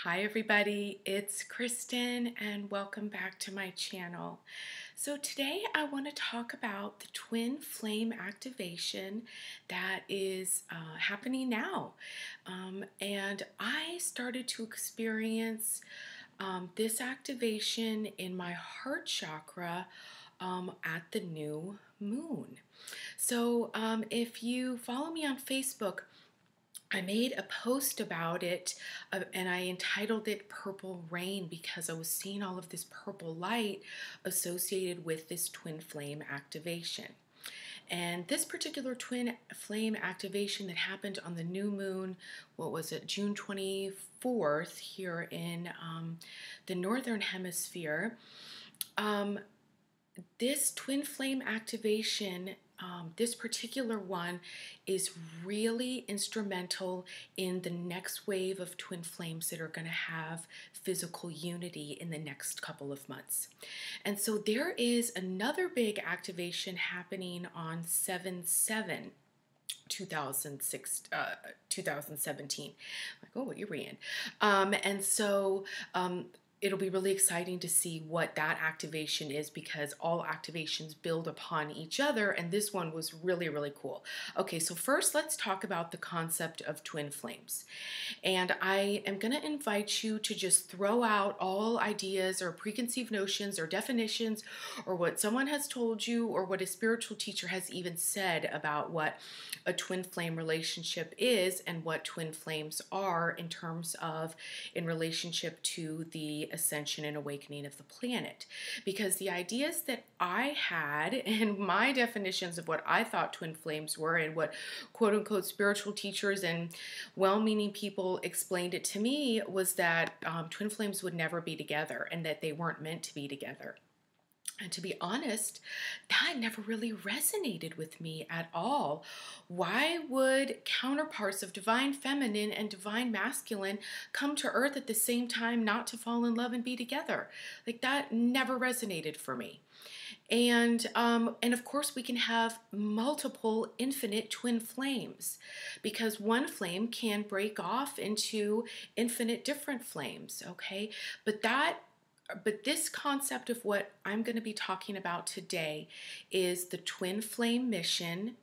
Hi everybody, it's Kristen and welcome back to my channel. So today I want to talk about the twin flame activation that is happening now. And I started to experience this activation in my heart chakra at the new moon. So if you follow me on Facebook, I made a post about it and I entitled it Purple Rain because I was seeing all of this purple light associated with this twin flame activation. And this particular twin flame activation that happened on the new moon, what was it, June 24th here in the Northern Hemisphere, this twin flame activation, this particular one, is really instrumental in the next wave of twin flames that are going to have physical unity in the next couple of months. And so there is another big activation happening on 7/7. 2017. Like, oh, what year are we in? And so it'll be really exciting to see what that activation is because all activations build upon each other, and this one was really, really cool. Okay, so first let's talk about the concept of twin flames. And I am going to invite you to just throw out all ideas or preconceived notions or definitions or what someone has told you or what a spiritual teacher has even said about what a twin flame relationship is and what twin flames are in relationship to the ascension and awakening of the planet. Because the ideas that I had and my definitions of what I thought twin flames were and what quote unquote spiritual teachers and well-meaning people explained it to me was that twin flames would never be together and that they weren't meant to be together. And to be honest, that never really resonated with me at all. Why would counterparts of divine feminine and divine masculine come to earth at the same time not to fall in love and be together? Like, that never resonated for me. And of course we can have multiple infinite twin flames because one flame can break off into infinite different flames, okay? But this concept of what I'm going to be talking about today is the twin flame mission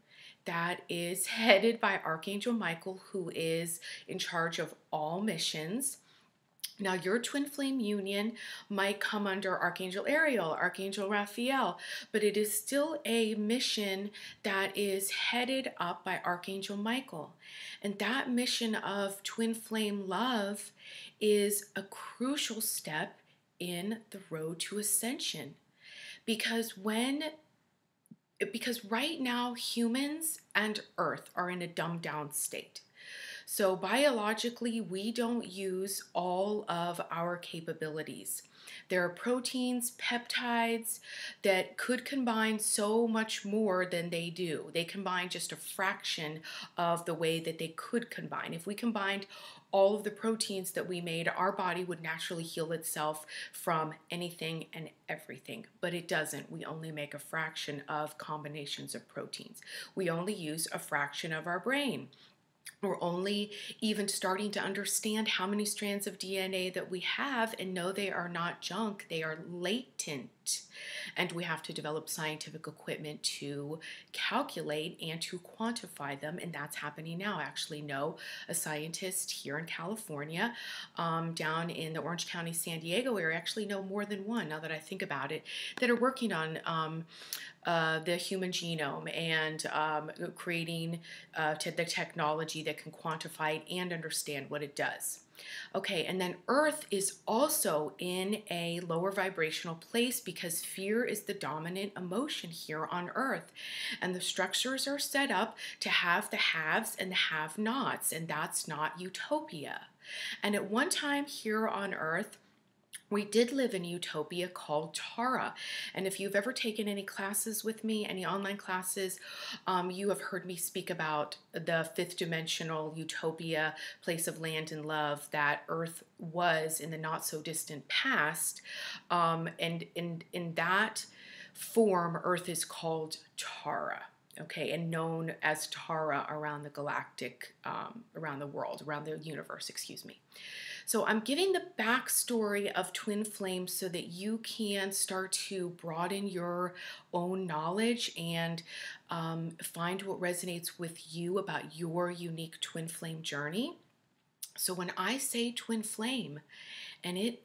that is headed by Archangel Michael, who is in charge of all missions. Now, your twin flame union might come under Archangel Ariel, Archangel Raphael, but it is still a mission that is headed up by Archangel Michael. And that mission of twin flame love is a crucial step in the road to ascension. Because right now humans and Earth are in a dumbed down state. So biologically, we don't use all of our capabilities. There are proteins, peptides that could combine so much more than they do. They combine just a fraction of the way that they could combine. If we combined all of the proteins that we made, our body would naturally heal itself from anything and everything, but it doesn't. We only make a fraction of combinations of proteins. We only use a fraction of our brain. We're only even starting to understand how many strands of DNA that we have, and no, they are not junk, they are latent. And we have to develop scientific equipment to calculate and to quantify them, and that's happening now. I actually know a scientist here in California, down in the Orange County, San Diego area. I actually know more than one, now that I think about it, that are working on the human genome and creating the technology that can quantify it and understand what it does. Okay, and then Earth is also in a lower vibrational place because fear is the dominant emotion here on Earth. And the structures are set up to have the haves and the have-nots, and that's not utopia. And at one time here on Earth, we did live in utopia called Tara. And if you've ever taken any classes with me, any online classes, you have heard me speak about the fifth dimensional utopia, place of land and love that Earth was in the not so distant past. And in that form, Earth is called Tara. okay, and known as Tara around the galactic, around the world, around the universe, excuse me. So I'm giving the backstory of twin flames so that you can start to broaden your own knowledge and find what resonates with you about your unique twin flame journey. So when I say twin flame and it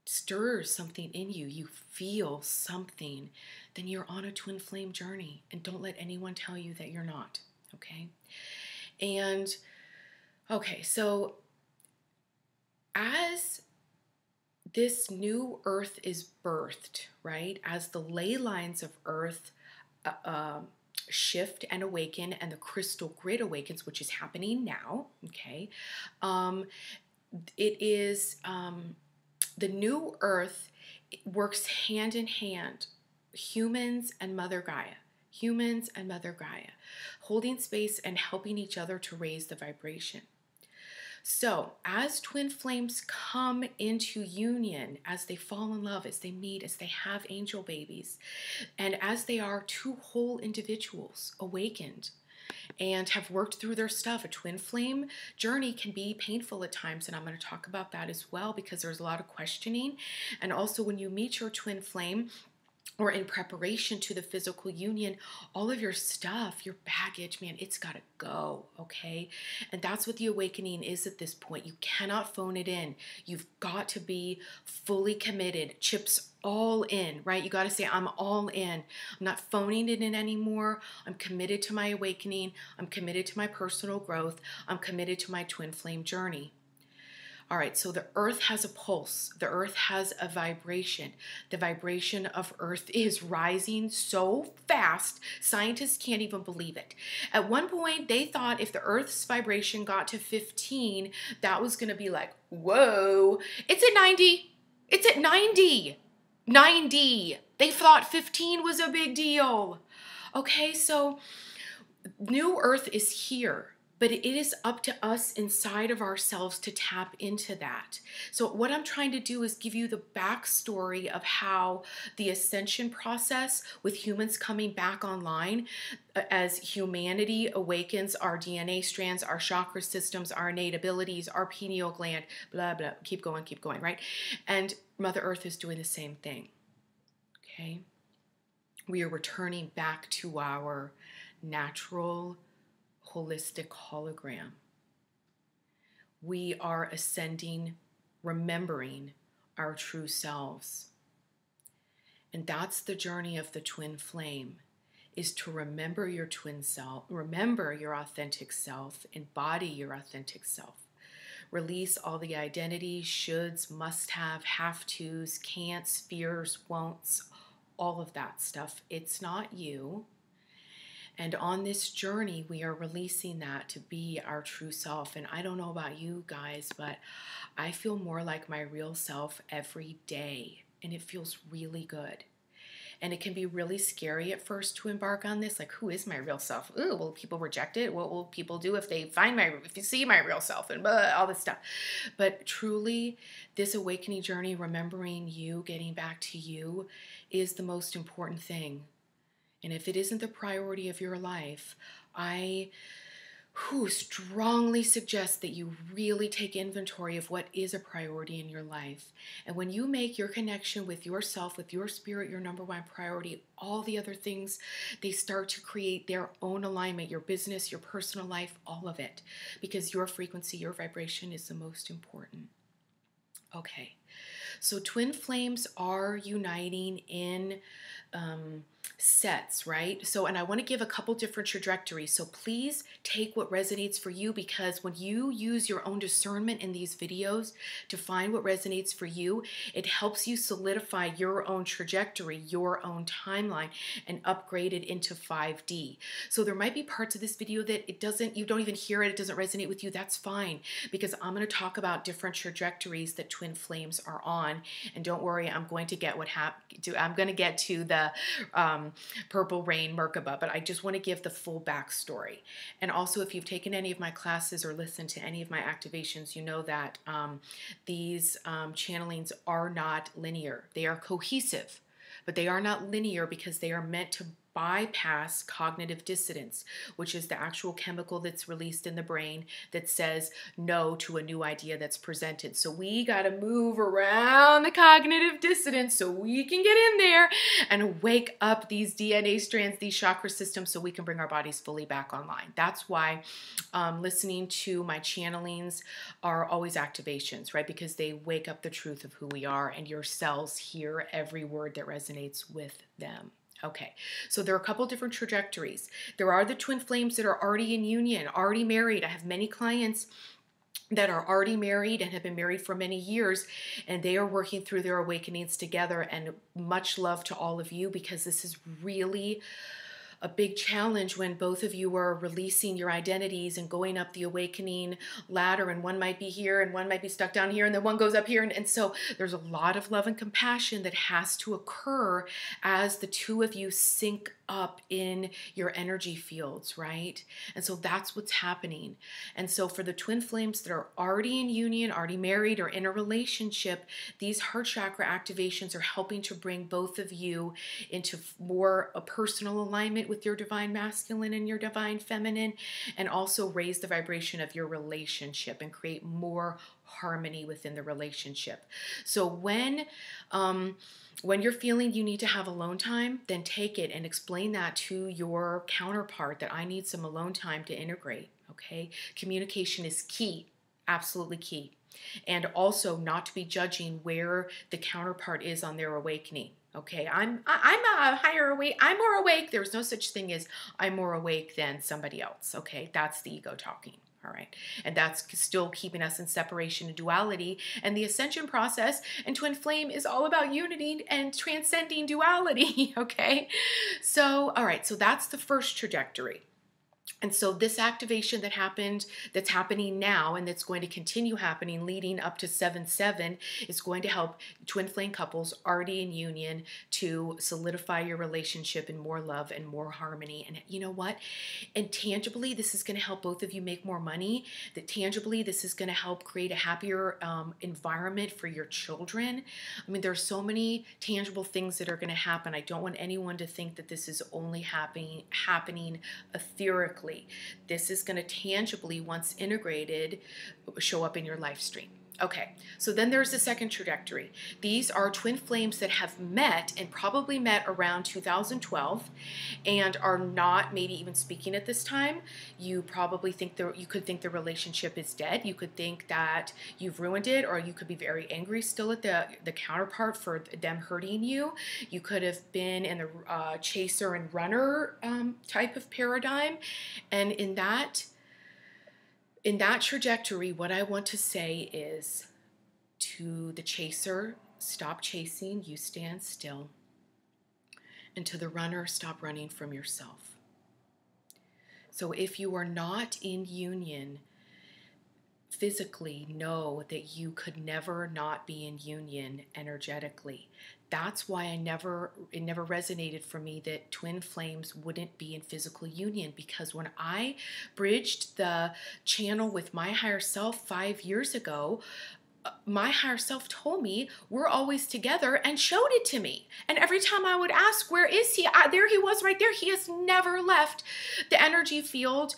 stirs something in you, you feel something, then you're on a twin flame journey. And don't let anyone tell you that you're not, okay? And, okay, so as this new earth is birthed, right, as the ley lines of earth shift and awaken and the crystal grid awakens, which is happening now, okay, it is... the new earth works hand in hand, humans and Mother Gaia, holding space and helping each other to raise the vibration. So as twin flames come into union, as they fall in love, as they meet, as they have angel babies, and as they are two whole individuals awakened, and have worked through their stuff. A twin flame journey can be painful at times, and I'm going to talk about that as well because there's a lot of questioning. And also when you meet your twin flame, or in preparation to the physical union, all of your stuff, your baggage, man, it's got to go, okay? And that's what the awakening is at this point. You cannot phone it in. You've got to be fully committed, chips all in, right? You got to say, I'm all in. I'm not phoning it in anymore. I'm committed to my awakening. I'm committed to my personal growth. I'm committed to my twin flame journey. All right, so the earth has a pulse. The earth has a vibration. The vibration of earth is rising so fast, scientists can't even believe it. At one point, they thought if the earth's vibration got to 15, that was going to be like, whoa, it's at 90. It's at 90. 90. They thought 15 was a big deal. Okay, so new earth is here. But it is up to us inside of ourselves to tap into that. So what I'm trying to do is give you the backstory of how the ascension process with humans coming back online as humanity awakens our DNA strands, our chakra systems, our innate abilities, our pineal gland, blah, blah, keep going, right? And Mother Earth is doing the same thing, okay? We are returning back to our natural holistic hologram. We are ascending, remembering our true selves. And that's the journey of the twin flame, is to remember your twin self, remember your authentic self, embody your authentic self. Release all the identities, shoulds, must have tos, can'ts, fears, won'ts, all of that stuff. It's not you. And on this journey, we are releasing that to be our true self. And I don't know about you guys, but I feel more like my real self every day. And it feels really good. And it can be really scary at first to embark on this. Like, who is my real self? Ooh, will people reject it? What will people do if they if you see my real self and blah, all this stuff? But truly, this awakening journey, remembering you, getting back to you, is the most important thing. And if it isn't the priority of your life, I strongly suggest that you really take inventory of what is a priority in your life. And when you make your connection with yourself, with your spirit, your number one priority, all the other things, they start to create their own alignment, your business, your personal life, all of it. Because your frequency, your vibration is the most important. Okay, so twin flames are uniting in sets, right? So, and I want to give a couple different trajectories. So please take what resonates for you, because when you use your own discernment in these videos to find what resonates for you, it helps you solidify your own trajectory, your own timeline, and upgrade it into 5D. So there might be parts of this video that you don't even hear it, it doesn't resonate with you. That's fine, because I'm going to talk about different trajectories that twin flames are on. And don't worry, I'm going to get I'm going to get to the Purple Rain Merkabah, but I just want to give the full backstory. And also, if you've taken any of my classes or listened to any of my activations, you know that these channelings are not linear. They are cohesive, but they are not linear because they are meant to bypass cognitive dissonance, which is the actual chemical that's released in the brain that says no to a new idea that's presented. So we got to move around the cognitive dissonance so we can get in there and wake up these DNA strands, these chakra systems, so we can bring our bodies fully back online. That's why listening to my channelings are always activations, right? Because they wake up the truth of who we are, and your cells hear every word that resonates with them. Okay, so there are a couple different trajectories. There are the twin flames that are already in union, already married. I have many clients that are already married and have been married for many years, and they are working through their awakenings together. And much love to all of you, because this is really a big challenge when both of you are releasing your identities and going up the awakening ladder, and one might be here and one might be stuck down here, and then one goes up here. And so there's a lot of love and compassion that has to occur as the two of you sync up in your energy fields, right? And so that's what's happening. And so for the twin flames that are already in union, already married, or in a relationship, these heart chakra activations are helping to bring both of you into more a personal alignment with your divine masculine and your divine feminine, and also raise the vibration of your relationship and create more harmony within the relationship. So when you're feeling you need to have alone time, then take it and explain that to your counterpart, that I need some alone time to integrate, okay? Communication is key, absolutely key. And also not to be judging where the counterpart is on their awakening. Okay, I'm a higher awake, I'm more awake. There's no such thing as I'm more awake than somebody else. Okay, that's the ego talking. All right, and that's still keeping us in separation and duality. And the ascension process and twin flame is all about unity and transcending duality. Okay, so all right, so that's the first trajectory. And so this activation that happened, that's happening now, and that's going to continue happening leading up to 7/7, is going to help twin flame couples already in union to solidify your relationship in more love and more harmony. And you know what? And tangibly, this is going to help both of you make more money. That tangibly, this is going to help create a happier environment for your children. I mean, there's so many tangible things that are going to happen. I don't want anyone to think that this is only happening etherically. This is going to tangibly, once integrated, show up in your life stream. Okay, so then there's the second trajectory. These are twin flames that have met, and probably met around 2012, and are not maybe even speaking at this time. You probably think you could think the relationship is dead. You could think that you've ruined it, or you could be very angry still at the counterpart for them hurting you. You could have been in the chaser and runner type of paradigm, and in that trajectory, what I want to say is to the chaser, stop chasing, you stand still. And to the runner, stop running from yourself. So if you are not in union physically, know that you could never not be in union energetically. That's why it never resonated for me that twin flames wouldn't be in physical union, because when I bridged the channel with my higher self 5 years ago, my higher self told me we're always together and showed it to me. And every time I would ask, where is he? There he was right there. He has never left the energy field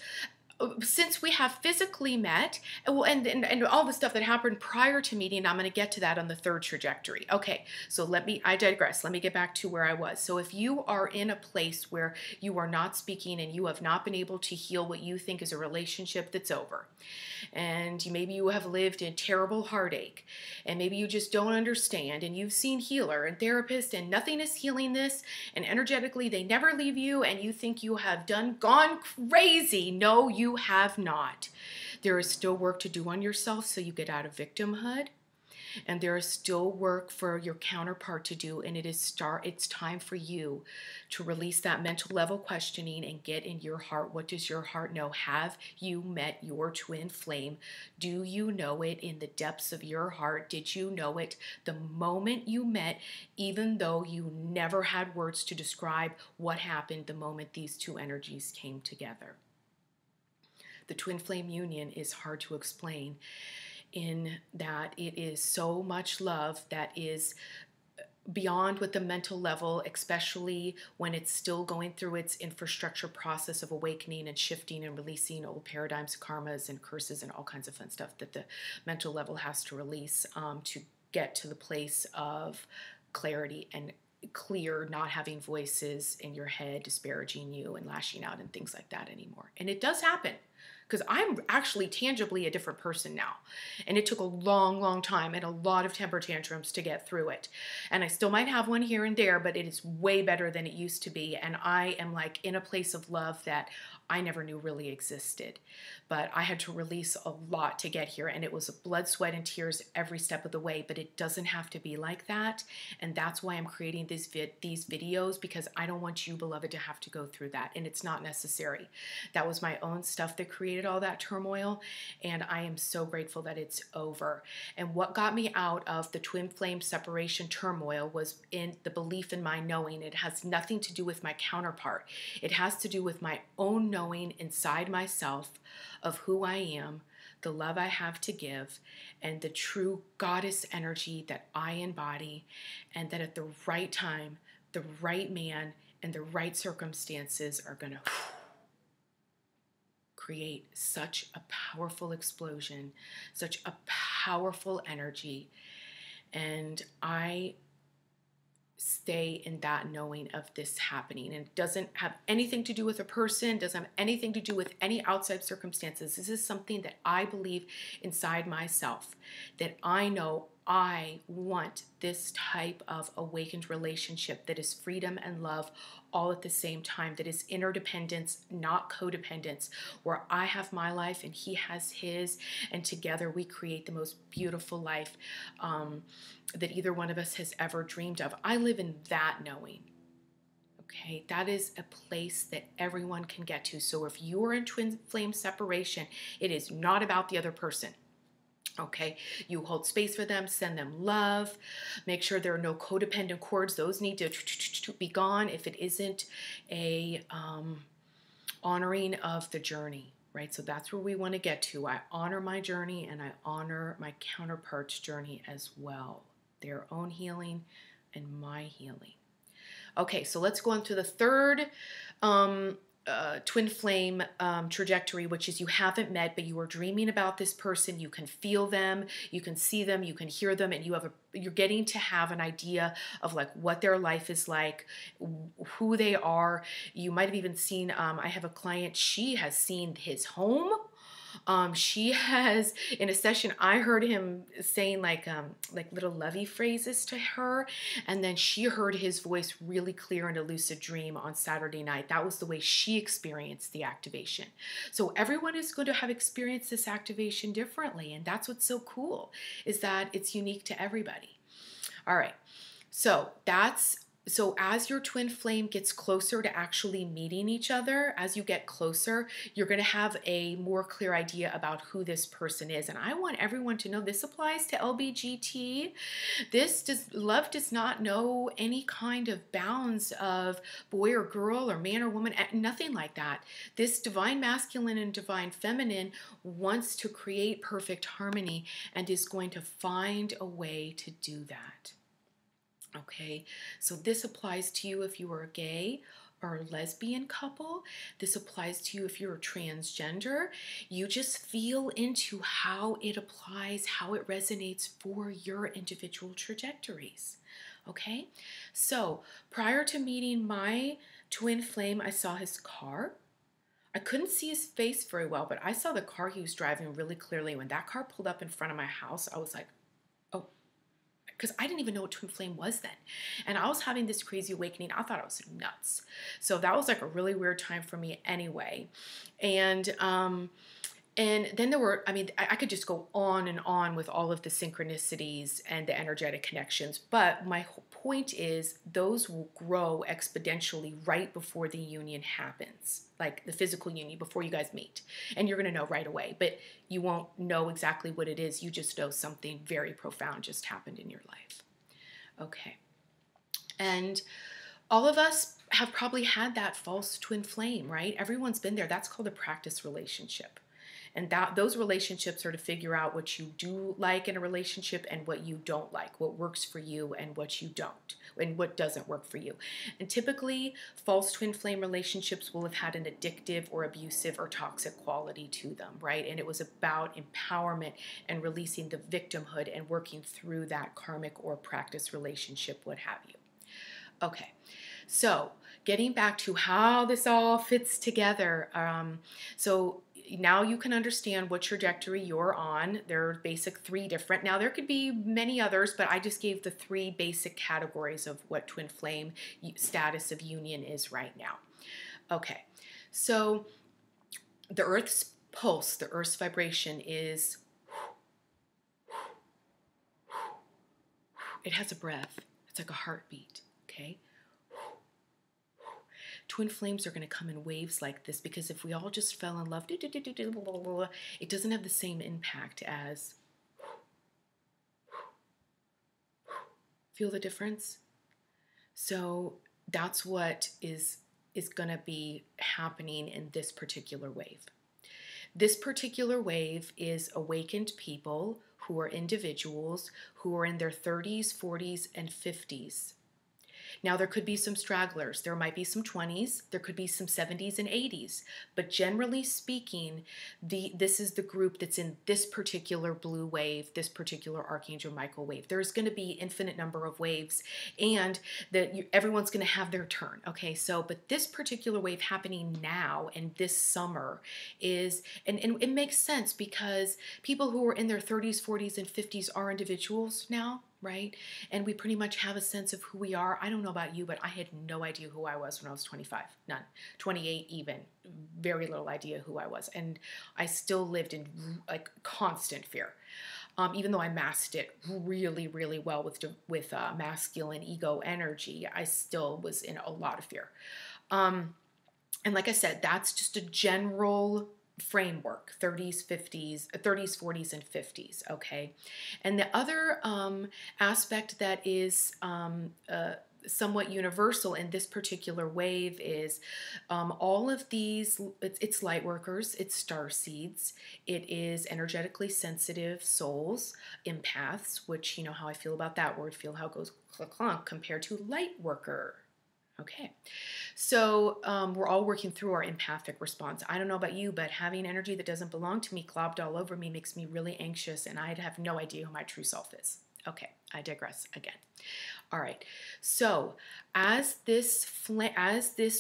since we have physically met, and all the stuff that happened prior to meeting. I'm going to get to that on the third trajectory. Okay, so I digress. Let me get back to where I was. So if you are in a place where you are not speaking and you have not been able to heal what you think is a relationship that's over, and maybe you have lived in terrible heartache, and maybe you just don't understand, and you've seen healer and therapist and nothing is healing this, and energetically they never leave you, and you think you have gone crazy. No, you have not. There is still work to do on yourself so you get out of victimhood. And there is still work for your counterpart to do, and it's time for you to release that mental level questioning and get in your heart. What does your heart know? Have you met your twin flame? Do you know it in the depths of your heart? Did you know it the moment you met, even though you never had words to describe what happened the moment these two energies came together? The twin flame union is hard to explain, in that it is so much love that is beyond with the mental level, especially when it's still going through its infrastructure process of awakening and shifting and releasing old paradigms, karmas, and curses, and all kinds of fun stuff that the mental level has to release to get to the place of clarity and clear, not having voices in your head disparaging you and lashing out and things like that anymore. And it does happen, because I'm actually tangibly a different person now. And it took a long, long time and a lot of temper tantrums to get through it. And I still might have one here and there, but it is way better than it used to be. And I am like in a place of love that I never knew really existed. But I had to release a lot to get here. And it was blood, sweat, and tears every step of the way. But it doesn't have to be like that. And that's why I'm creating these videos, because I don't want you, beloved, to have to go through that. And it's not necessary. That was my own stuff that created all that turmoil, and I am so grateful that it's over. And what got me out of the twin flame separation turmoil was in the belief in my knowing. It has nothing to do with my counterpart. It has to do with my own knowing inside myself of who I am, the love I have to give, and the true goddess energy that I embody, and that at the right time, the right man and the right circumstances are going to create such a powerful explosion, such a powerful energy. And I stay in that knowing of this happening. And it doesn't have anything to do with a person, doesn't have anything to do with any outside circumstances. This is something that I believe inside myself, that I know I want this type of awakened relationship that is freedom and love all at the same time, that is interdependence, not codependence, where I have my life and he has his, and together we create the most beautiful life that either one of us has ever dreamed of. I live in that knowing. Okay, that is a place that everyone can get to. So if you are in twin flame separation, it is not about the other person. Okay, you hold space for them, send them love, make sure there are no codependent cords. Those need to be gone if it isn't a honoring of the journey, right? So that's where we want to get to. I honor my journey and I honor my counterpart's journey as well, their own healing and my healing. Okay, so let's go on to the third twin flame trajectory, which is you haven't met, but you are dreaming about this person. You can feel them, you can see them, you can hear them, and you're getting to have an idea of like what their life is like, who they are. You might have even seen, I have a client, she has seen his home. She has, in a session, I heard him saying like little lovey phrases to her, and then she heard his voice really clear in a lucid dream on Saturday night. That was the way she experienced the activation. So everyone is going to have experienced this activation differently, and that's what's so cool, is that it's unique to everybody. All right, so as your twin flame gets closer to actually meeting each other, as you get closer, you're going to have a more clear idea about who this person is. And I want everyone to know this applies to LBGT. Love does not know any kind of bounds of boy or girl or man or woman, nothing like that. This divine masculine and divine feminine wants to create perfect harmony and is going to find a way to do that. Okay, so this applies to you if you are a gay or a lesbian couple. This applies to you if you're a transgender. You just feel into how it applies, how it resonates for your individual trajectories. Okay, so prior to meeting my twin flame, I saw his car. I couldn't see his face very well, but I saw the car he was driving really clearly. When that car pulled up in front of my house, I was like, oh, because I didn't even know what twin flame was then. And I was having this crazy awakening. I thought I was nuts. So that was like a really weird time for me anyway. And then there were, I could just go on and on with all of the synchronicities and the energetic connections. But my point is those will grow exponentially right before the union happens, like the physical union before you guys meet. And you're going to know right away, but you won't know exactly what it is. You just know something very profound just happened in your life. Okay. And all of us have probably had that false twin flame, right? Everyone's been there. That's called a practice relationship. And those relationships are to figure out what you do like in a relationship and what you don't like, what works for you and what you don't, and what doesn't work for you. And typically, false twin flame relationships will have had an addictive or abusive or toxic quality to them, right? And it was about empowerment and releasing the victimhood and working through that karmic or practice relationship, what have you. Okay, so getting back to how this all fits together. So now you can understand what trajectory you're on. There are basic 3 different. Now there could be many others, but I just gave the 3 basic categories of what twin flame status of union is right now. Okay, so the Earth's pulse, the Earth's vibration is, it has a breath. It's like a heartbeat, okay? Twin flames are going to come in waves like this because if we all just fell in love, it doesn't have the same impact as. Feel the difference? So that's what is going to be happening in this particular wave. This particular wave is awakened people who are individuals who are in their 30s, 40s, and 50s. Now, there could be some stragglers. There might be some 20s. There could be some 70s and 80s. But generally speaking, this is the group that's in this particular blue wave, this particular Archangel Michael wave. There's going to be infinite number of waves, and everyone's going to have their turn. Okay, so, but this particular wave happening now and this summer is, and it makes sense because people who are in their 30s, 40s, and 50s are individuals now, right? And we pretty much have a sense of who we are. I don't know about you, but I had no idea who I was when I was 25. None. 28 even. Very little idea who I was. And I still lived in like constant fear. Even though I masked it really, really well with masculine ego energy, I still was in a lot of fear. And like I said, that's just a general framework, 30s, 40s, and 50s, okay? And the other aspect that is somewhat universal in this particular wave is all of these, it's light workers, it's star seeds, it is energetically sensitive souls, empaths, which you know how I feel about that word, feel how it goes clunk compared to light worker. Okay, so we're all working through our empathic response. I don't know about you, but having energy that doesn't belong to me globbed all over me makes me really anxious, and I'd have no idea who my true self is. Okay, I digress again. All right, so as this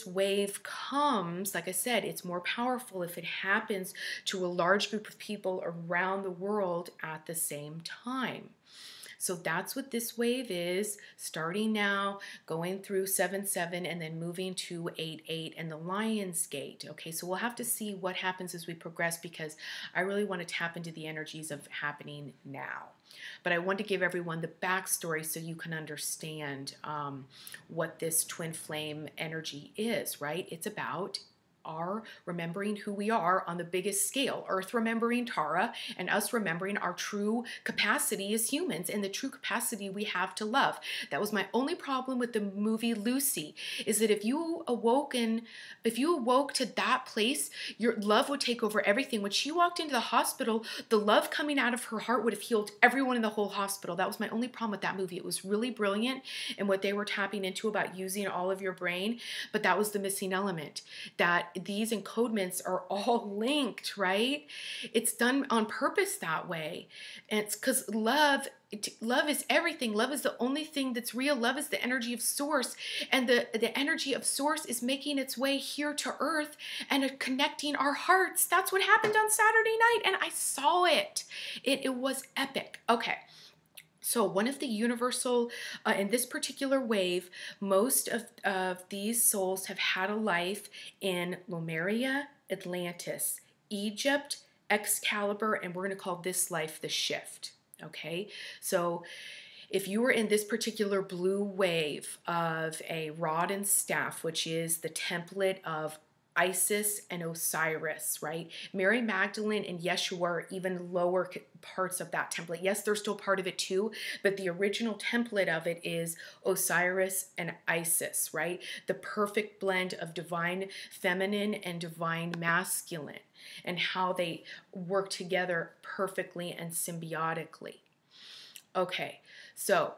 wave comes, like I said, it's more powerful if it happens to a large group of people around the world at the same time. So that's what this wave is, starting now, going through 7-7, and then moving to 8-8 and the Lion's Gate. Okay, so we'll have to see what happens as we progress because I really want to tap into the energies of happening now. But I want to give everyone the backstory so you can understand what this twin flame energy is, right? It's about our remembering who we are on the biggest scale, Earth remembering Tara, and us remembering our true capacity as humans and the true capacity we have to love. That was my only problem with the movie Lucy, is that if you awoke to that place, your love would take over everything. When she walked into the hospital, the love coming out of her heart would have healed everyone in the whole hospital. That was my only problem with that movie. It was really brilliant in what they were tapping into about using all of your brain, but that was the missing element, that these encodements are all linked, right? It's done on purpose that way. And it's because love is everything. Love is the only thing that's real. Love is the energy of source. And the energy of source is making its way here to earth and connecting our hearts. That's what happened on Saturday night. And I saw it. It was epic. Okay. So one of the universal, in this particular wave, most of these souls have had a life in Lemuria, Atlantis, Egypt, Excalibur, and we're going to call this life the shift. Okay, so if you were in this particular blue wave of a rod and staff, which is the template of Isis and Osiris, right? Mary Magdalene and Yeshua are even lower parts of that template. Yes, they're still part of it too, but the original template of it is Osiris and Isis, right? The perfect blend of divine feminine and divine masculine, and how they work together perfectly and symbiotically. Okay, so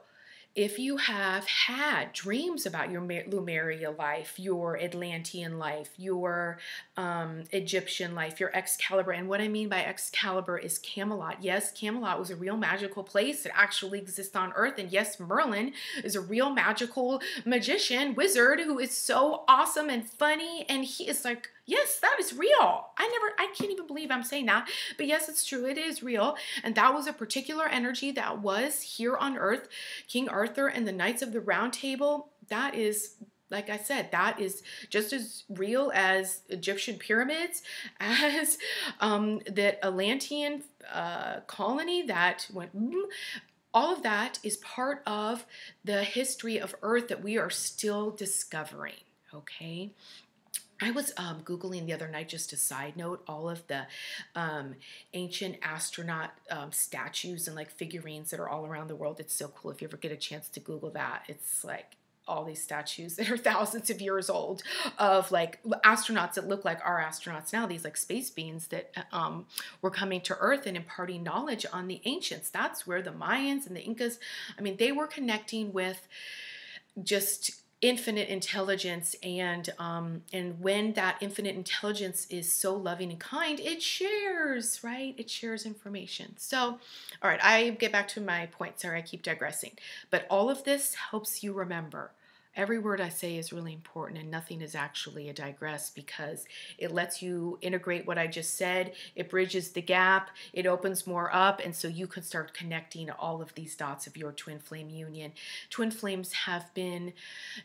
if you have had dreams about your Lemuria life, your Atlantean life, your Egyptian life, your Excalibur, and what I mean by Excalibur is Camelot. Yes, Camelot was a real magical place that actually exists on Earth. And yes, Merlin is a real magical magician, wizard, who is so awesome and funny. And he is like, yes, that is real. I can't even believe I'm saying that. But yes, it's true. It is real. And that was a particular energy that was here on Earth. King Arthur and the Knights of the Round Table, that is, like I said, that is just as real as Egyptian pyramids, as that Atlantean colony that went, all of that is part of the history of Earth that we are still discovering, okay? I was Googling the other night, just a side note, all of the ancient astronaut statues and like figurines that are all around the world. It's so cool. If you ever get a chance to Google that, it's like all these statues that are thousands of years old of like astronauts that look like our astronauts now, these like space beings that were coming to Earth and imparting knowledge on the ancients. That's where the Mayans and the Incas, I mean, they were connecting with just infinite intelligence, and when that infinite intelligence is so loving and kind, it shares, right? It shares information. So, all right, I get back to my point. Sorry, I keep digressing. But all of this helps you remember. Every word I say is really important, and nothing is actually a digress, because it lets you integrate what I just said. It bridges the gap. It opens more up, and so you can start connecting all of these dots of your twin flame union. Twin flames have been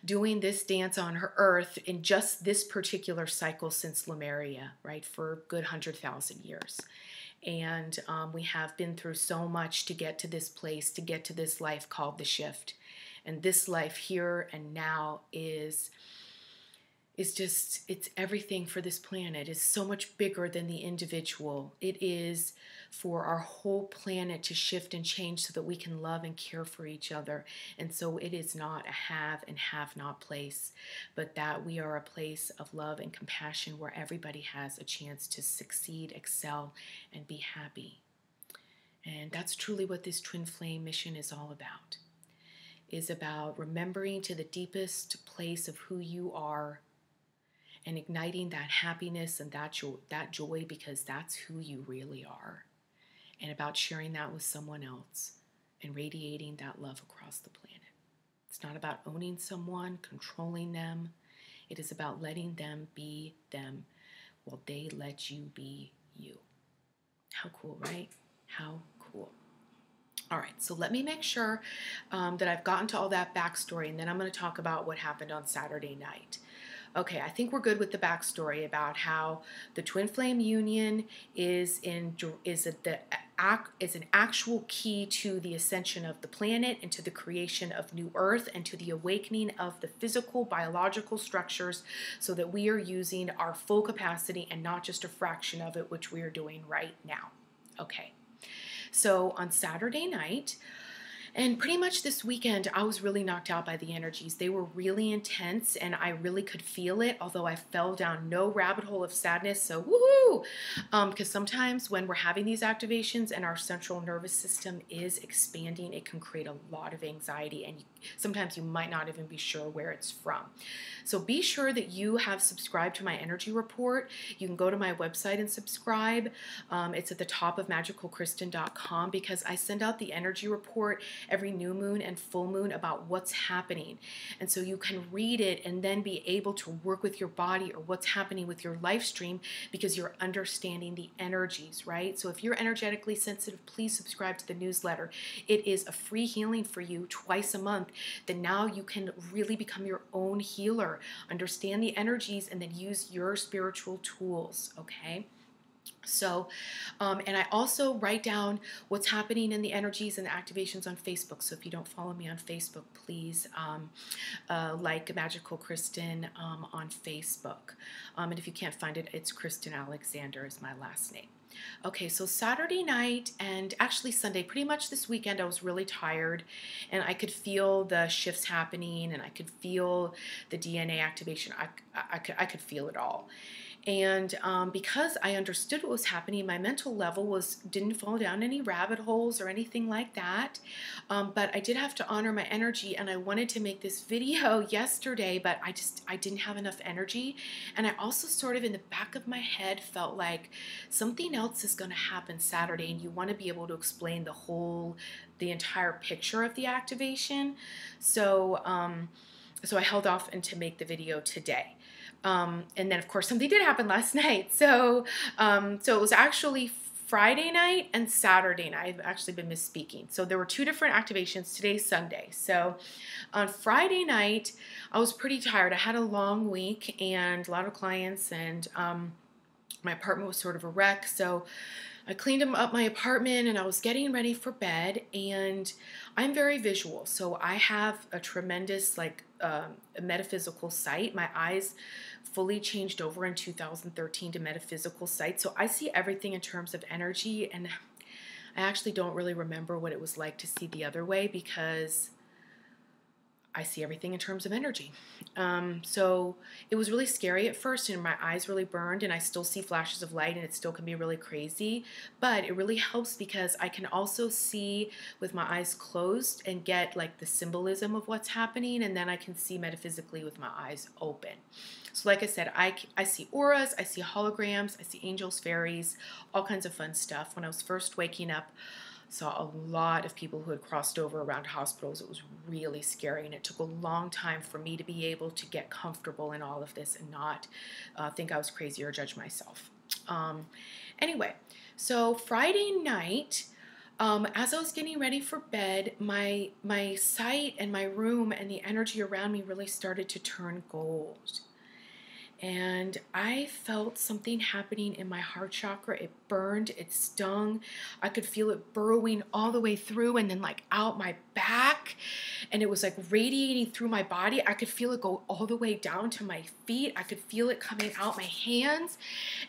doing this dance on her Earth in just this particular cycle since Lemuria, right, for a good 100,000 years. And we have been through so much to get to this place, to get to this life called the shift. And this life here and now is just, it's everything for this planet. It's so much bigger than the individual. It is for our whole planet to shift and change so that we can love and care for each other. And so it is not a have and have not place, but that we are a place of love and compassion where everybody has a chance to succeed, excel, and be happy. And that's truly what this twin flame mission is all about. Is about remembering to the deepest place of who you are and igniting that happiness and that joy, because that's who you really are, and about sharing that with someone else and radiating that love across the planet. It's not about owning someone, controlling them. It is about letting them be them while they let you be you. How cool, right? How cool. All right, so let me make sure that I've gotten to all that backstory, and then I'm going to talk about what happened on Saturday night. Okay, I think we're good with the backstory about how the twin flame union is an actual key to the ascension of the planet and to the creation of new Earth and to the awakening of the physical, biological structures, so that we are using our full capacity and not just a fraction of it, which we are doing right now. Okay. So on Saturday night, and pretty much this weekend, I was really knocked out by the energies. They were really intense, and I really could feel it, although I fell down no rabbit hole of sadness, so woohoo! Because sometimes when we're having these activations and our central nervous system is expanding, it can create a lot of anxiety, and sometimes you might not even be sure where it's from. So be sure that you have subscribed to my energy report. You can go to my website and subscribe. It's at the top of magicalkristen.com, because I send out the energy report every new moon and full moon about what's happening. And so you can read it and then be able to work with your body or what's happening with your life stream, because you're understanding the energies, right? So if you're energetically sensitive, please subscribe to the newsletter. It is a free healing for you twice a month, that now you can really become your own healer, understand the energies, and then use your spiritual tools, okay? So, and I also write down what's happening in the energies and the activations on Facebook. So if you don't follow me on Facebook, please like Magical Kristen on Facebook. And if you can't find it, it's Kristen Alexander is my last name. Okay, so Saturday night and actually Sunday, pretty much this weekend, I was really tired, and I could feel the shifts happening, and I could feel the DNA activation. I could feel it all. And because I understood what was happening, my mental level didn't fall down any rabbit holes or anything like that. But I did have to honor my energy, and I wanted to make this video yesterday, but I didn't have enough energy. And I also sort of in the back of my head felt like something else is going to happen Saturday, and you want to be able to explain the entire picture of the activation. So, so I held off and to make the video today. And then of course something did happen last night. So, so it was actually Friday night and Saturday night. I've actually been misspeaking. So there were two different activations. Today's Sunday. So on Friday night, I was pretty tired. I had a long week and a lot of clients, and my apartment was sort of a wreck. So I cleaned up my apartment and I was getting ready for bed, and I'm very visual. So I have a tremendous a metaphysical sight. My eyes fully changed over in 2013 to metaphysical sight. So I see everything in terms of energy, and I actually don't really remember what it was like to see the other way because I see everything in terms of energy. So it was really scary at first, and my eyes really burned, and I still see flashes of light, and it still can be really crazy, but it really helps because I can also see with my eyes closed and get like the symbolism of what's happening, and then I can see metaphysically with my eyes open. So like I said, I see auras, I see holograms, I see angels, fairies, all kinds of fun stuff. When I was first waking up, saw a lot of people who had crossed over around hospitals. It was really scary, and it took a long time for me to be able to get comfortable in all of this and not think I was crazy or judge myself. Anyway, so Friday night, as I was getting ready for bed, my sight and my room and the energy around me really started to turn gold. And I felt something happening in my heart chakra. It burned, it stung. I could feel it burrowing all the way through and then like out my back. And it was like radiating through my body. I could feel it go all the way down to my feet. I could feel it coming out my hands.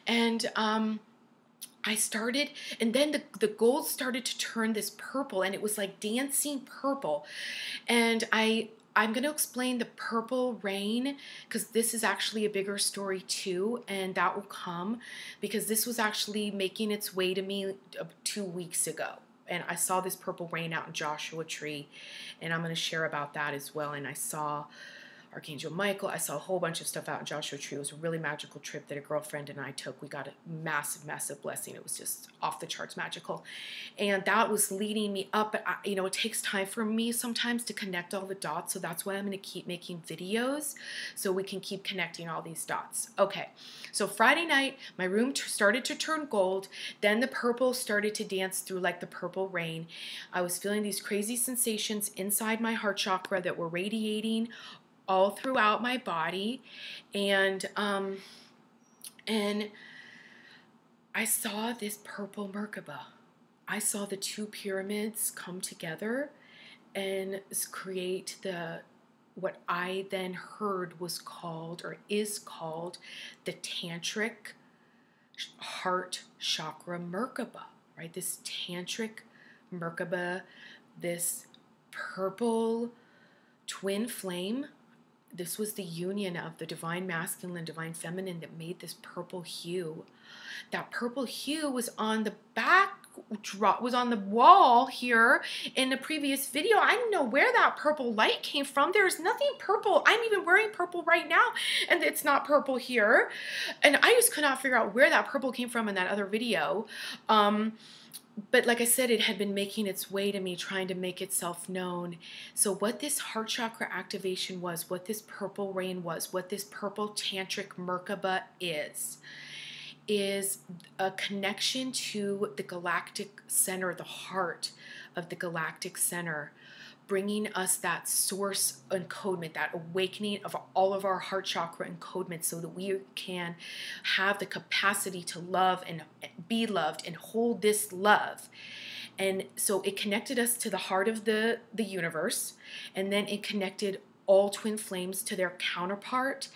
And I started, and then the gold started to turn this purple, and it was like dancing purple. And I'm going to explain the purple rain because this is actually a bigger story too, and that will come because this was actually making its way to me 2 weeks ago. And I saw this purple rain out in Joshua Tree, and I'm going to share about that as well. And I saw Archangel Michael. I saw a whole bunch of stuff out in Joshua Tree. It was a really magical trip that a girlfriend and I took. We got a massive, massive blessing. It was just off the charts magical. And that was leading me up. But it takes time for me sometimes to connect all the dots. So that's why I'm going to keep making videos so we can keep connecting all these dots. Okay. So Friday night, my room started to turn gold. Then the purple started to dance through like the purple rain. I was feeling these crazy sensations inside my heart chakra that were radiating all throughout my body, and I saw this purple Merkabah. I saw the two pyramids come together and create what I then heard was called or is called the Tantric heart chakra Merkabah, right? This Tantric Merkabah, this purple twin flame. This was the union of the divine masculine and divine feminine that made this purple hue. That purple hue was on the was on the wall here in the previous video. I don't know where that purple light came from. There's nothing purple. I'm even wearing purple right now, and it's not purple here. And I just could not figure out where that purple came from in that other video. But like I said, it had been making its way to me, trying to make itself known. So what this heart chakra activation was, what this purple rain was, what this purple tantric Merkabah is is a connection to the galactic center, the heart of the galactic center, bringing us that source encodement, that awakening of all of our heart chakra encodement, so that we can have the capacity to love and be loved and hold this love. And so it connected us to the heart of the universe, and then it connected all twin flames to their counterpart.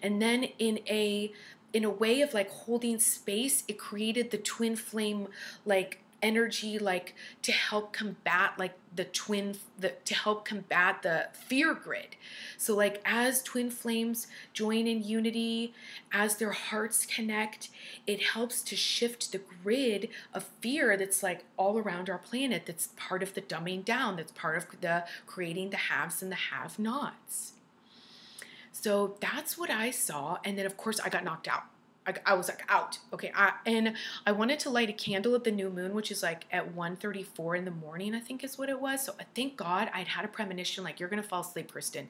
And then in a way of like holding space, it created the twin flame like energy, like to help combat like to help combat the fear grid. So like as twin flames join in unity, as their hearts connect, it helps to shift the grid of fear that's like all around our planet, that's part of the dumbing down, that's part of the creating the haves and the have-nots. So that's what I saw. And then of course I got knocked out. I was like out. Okay. And I wanted to light a candle at the new moon, which is like at 1:34 in the morning, I think is what it was. So thank God I'd had a premonition, like, you're going to fall asleep, Kristen.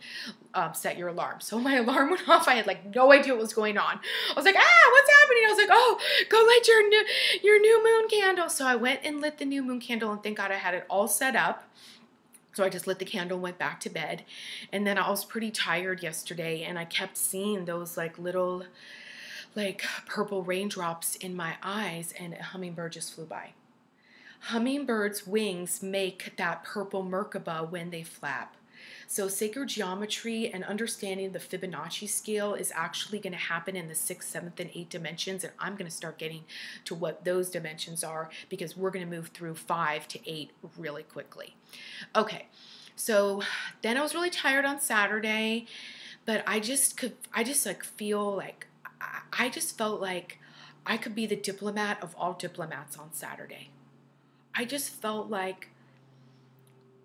Set your alarm. So my alarm went off. I had like no idea what was going on. I was like, what's happening? I was like, oh, go light your new moon candle. So I went and lit the new moon candle, and thank God I had it all set up. So I just lit the candle and went back to bed. And then I was pretty tired yesterday, and I kept seeing those like little like purple raindrops in my eyes, and a hummingbird just flew by. Hummingbirds' wings make that purple Merkabah when they flap. So sacred geometry and understanding the Fibonacci scale is actually going to happen in the 6th, 7th, and 8th dimensions. And I'm going to start getting to what those dimensions are, because we're going to move through 5 to 8 really quickly. Okay, so then I was really tired on Saturday, but I just like feel like I just felt like I could be the diplomat of all diplomats on Saturday. I just felt like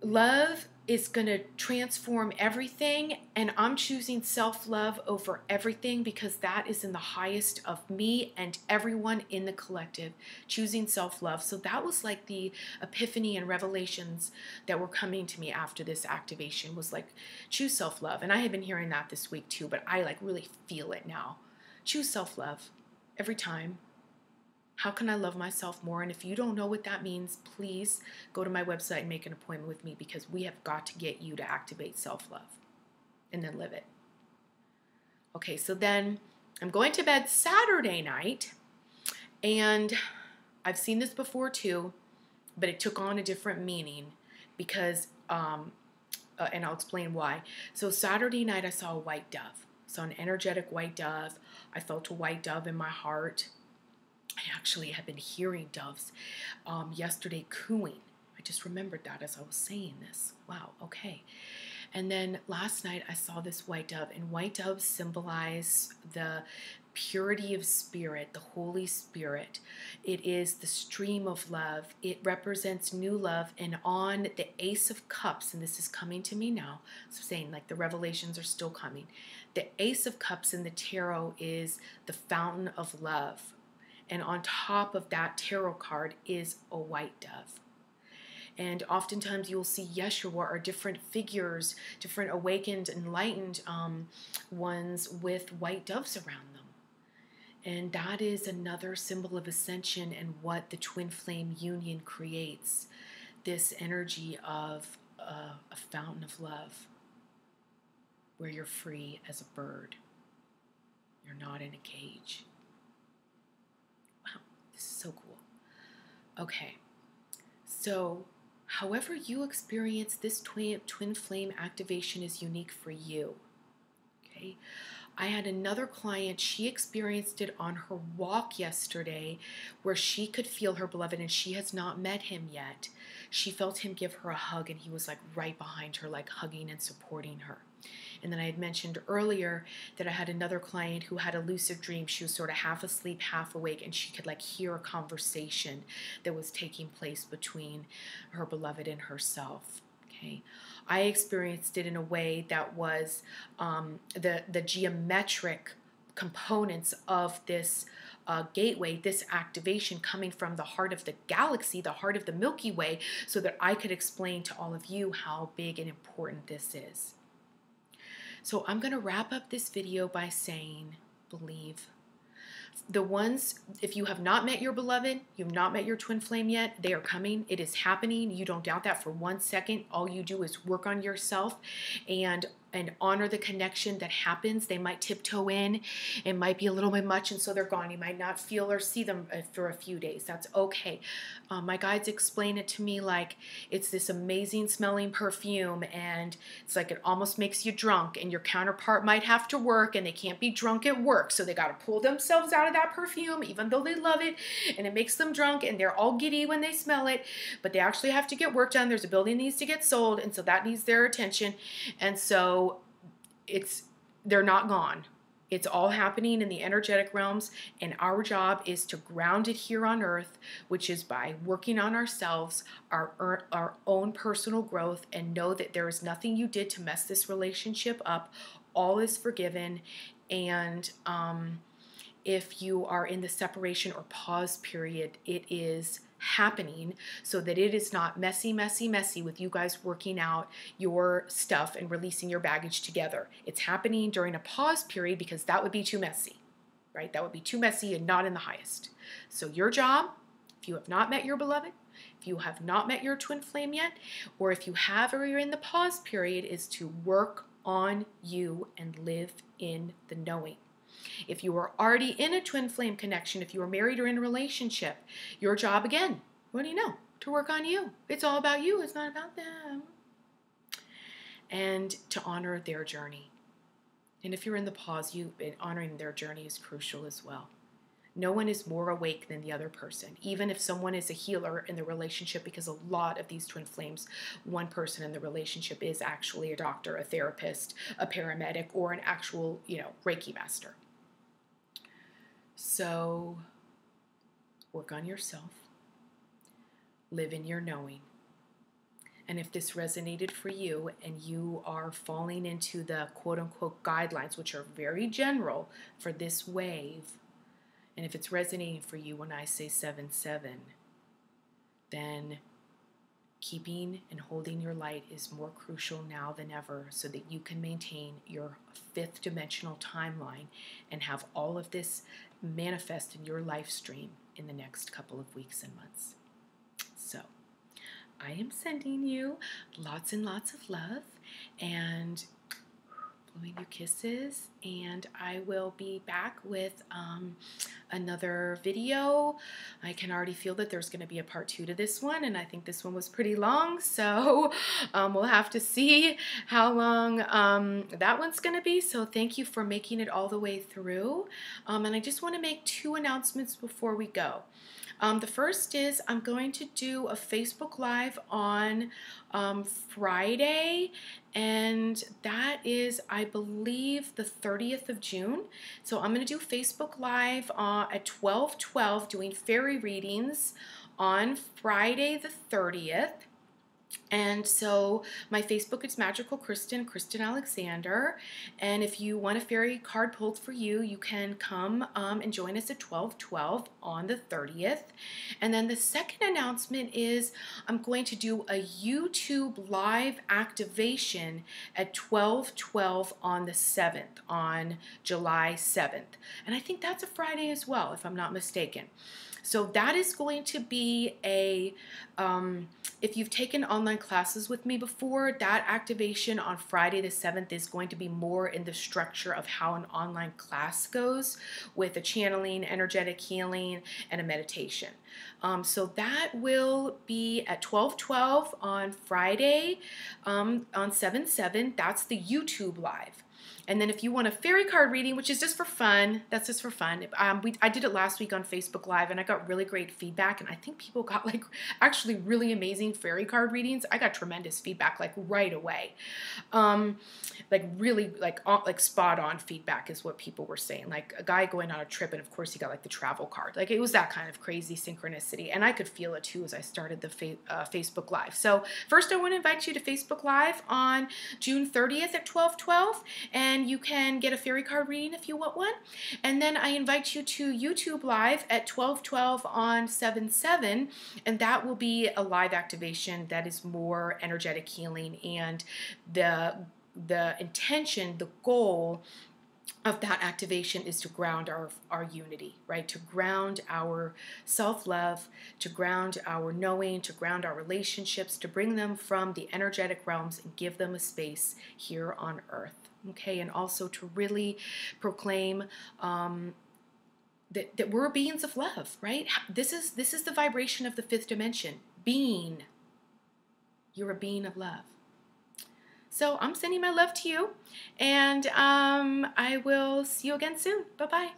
love is going to transform everything, and I'm choosing self-love over everything, because that is in the highest of me and everyone in the collective, choosing self-love. So that was like the epiphany and revelations that were coming to me after this activation, was like, choose self-love. And I had been hearing that this week too, but I like really feel it now. Choose self-love every time. How can I love myself more? And if you don't know what that means, please go to my website and make an appointment with me, because we have got to get you to activate self-love and then live it. Okay, so then I'm going to bed Saturday night, and I've seen this before too, but it took on a different meaning because, and I'll explain why. So Saturday night I saw a white dove. So an energetic white dove. I felt a white dove in my heart. I actually have been hearing doves yesterday cooing. I just remembered that as I was saying this. Wow, okay. And then last night I saw this white dove, and white doves symbolize the purity of spirit, the Holy Spirit. It is the stream of love. It represents new love. And on the Ace of Cups, and this is coming to me now, so I'm saying like the revelations are still coming. The Ace of Cups in the tarot is the fountain of love. And on top of that tarot card is a white dove. And oftentimes you'll see Yeshua or different figures, different awakened, enlightened ones with white doves around them. And that is another symbol of ascension and what the twin flame union creates. This energy of a fountain of love, where you're free as a bird. You're not in a cage. Wow, this is so cool. Okay, so however you experience this twin flame activation is unique for you. Okay, I had another client, she experienced it on her walk yesterday, where she could feel her beloved, and she has not met him yet. She felt him give her a hug, and he was like right behind her, like hugging and supporting her. And then I had mentioned earlier that I had another client who had a lucid dream. She was sort of half asleep, half awake, and she could like hear a conversation that was taking place between her beloved and herself. Okay, I experienced it in a way that was the geometric components of this gateway, this activation coming from the heart of the galaxy, the heart of the Milky Way, so that I could explain to all of you how big and important this is. So I'm going to wrap up this video by saying, believe. The ones, if you have not met your beloved, you've not met your twin flame yet, they are coming. It is happening. You don't doubt that for 1 second. All you do is work on yourself and honor the connection that happens. They might tiptoe in. It might be a little bit much, and so they're gone. You might not feel or see them for a few days. That's okay. My guides explain it to me like it's this amazing smelling perfume, and it's like it almost makes you drunk, and your counterpart might have to work, and they can't be drunk at work, so they got to pull themselves out of that perfume, even though they love it, and it makes them drunk, and they're all giddy when they smell it, but they actually have to get work done. There's a building that needs to get sold, and so that needs their attention, and so they're not gone. It's all happening in the energetic realms, and our job is to ground it here on earth, which is by working on ourselves, our own personal growth, and know that there is nothing you did to mess this relationship up. All is forgiven, and if you are in the separation or pause period, it is happening so that it is not messy, messy, messy with you guys working out your stuff and releasing your baggage together. It's happening during a pause period because that would be too messy, right? That would be too messy and not in the highest. So your job, if you have not met your beloved, if you have not met your twin flame yet, or if you have or you're in the pause period, is to work on you and live in the knowing. If you are already in a twin flame connection, if you are married or in a relationship, your job again, what do you know? To work on you. It's all about you. It's not about them. And to honor their journey. And if you're in the pause, honoring their journey is crucial as well. No one is more awake than the other person, even if someone is a healer in the relationship, because a lot of these twin flames, one person in the relationship is actually a doctor, a therapist, a paramedic, or an actual, Reiki master. So work on yourself, live in your knowing. And if this resonated for you and you are falling into the quote unquote guidelines, which are very general for this wave, and if it's resonating for you when I say 7-7, then keeping and holding your light is more crucial now than ever so that you can maintain your 5th dimensional timeline and have all of this manifest in your life stream in the next couple of weeks and months. So I am sending you lots and lots of love and blowing you kisses, and I will be back with another video. I can already feel that there's going to be a part 2 to this one, and I think this one was pretty long, so we'll have to see how long that one's going to be. So thank you for making it all the way through, and I just want to make 2 announcements before we go. The first is I'm going to do a Facebook Live on Friday, and that is, I believe, the 30th of June. So I'm going to do Facebook Live at 12:12 doing fairy readings on Friday the 30th. And so my Facebook is Magical Kristen Alexander. And if you want a fairy card pulled for you, you can come and join us at 12:12 on the 30th. And then the second announcement is I'm going to do a YouTube live activation at 12:12 on the 7th, on July 7th. And I think that's a Friday as well, if I'm not mistaken. So that is going to be if you've taken online classes with me before, that activation on Friday the 7th is going to be more in the structure of how an online class goes, with a channeling, energetic healing, and a meditation. So that will be at 12:12 on Friday on 7/7. That's the YouTube live. And then if you want a fairy card reading, which is just for fun, that's just for fun. I did it last week on Facebook Live, and I got really great feedback, and I think people got actually really amazing fairy card readings. I got tremendous feedback right away. Really spot on feedback is what people were saying. Like a guy going on a trip, and of course he got the travel card. It was that kind of crazy synchronicity, and I could feel it too as I started the Facebook Live. So first I want to invite you to Facebook Live on June 30th at 12:12, and you can get a fairy card reading if you want one. And then I invite you to YouTube Live at 12:12 on 7/7, and that will be a live activation that is more energetic healing, and the intention, the goal of that activation is to ground our unity, right? To ground our self-love, to ground our knowing, to ground our relationships, to bring them from the energetic realms and give them a space here on earth, okay? And also to really proclaim that we're beings of love, right? This is the vibration of the fifth dimension. Being. You're a being of love. So I'm sending my love to you, and I will see you again soon. Bye-bye.